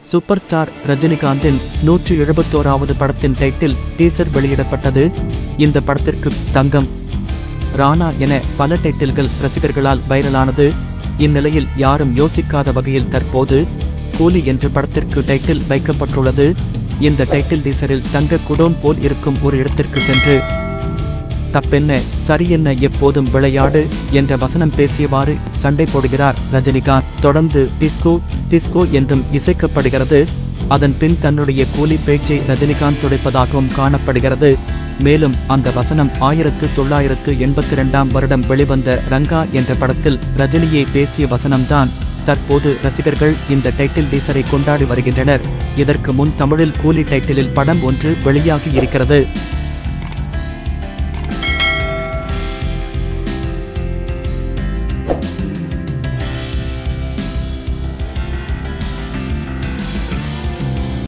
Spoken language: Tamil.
சூப்பர் ஸ்டார் ரஜினிகாந்தின் 171வது படத்தின் டைட்டில் டீசர் வெளியிடப்பட்டது. இந்த படத்திற்கு தங்கம், ராணா என பல டைட்டில்கள் ரசிகர்களால் வைரலானது. இந்நிலையில் யாரும் யோசிக்காத வகையில் தற்போது கூலி என்ற படத்திற்கு டைட்டில் வைக்கப்பட்டுள்ளது. இந்த டைட்டில் டீசரில் தங்க குடோன் போல் இருக்கும் ஒரு இடத்திற்கு சென்று தப்பென்ன சரியென்ன எப்போதும் விளையாடு என்ற வசனம் பேசியவாறு சண்டை போடுகிறார் ரஜினிகாந்த். தொடர்ந்து டிஸ்கோ டிஸ்கோ என்றும் இசைக்கப்படுகிறது. அதன் பின் தன்னுடைய கூலி பேச்சை ரஜினிகாந்த் துடைப்பதாகவும் காணப்படுகிறது. மேலும் அந்த வசனம் 1982ஆம் வருடம் வெளிவந்த ரங்கா என்ற படத்தில் ரஜினியை பேசிய வசனம்தான். தற்போது ரசிகர்கள் இந்த டைட்டில் டீசரை கொண்டாடி வருகின்றனர். இதற்கு முன் தமிழில் கூலி டைட்டிலில் படம் ஒன்று வெளியாகி இருக்கிறது.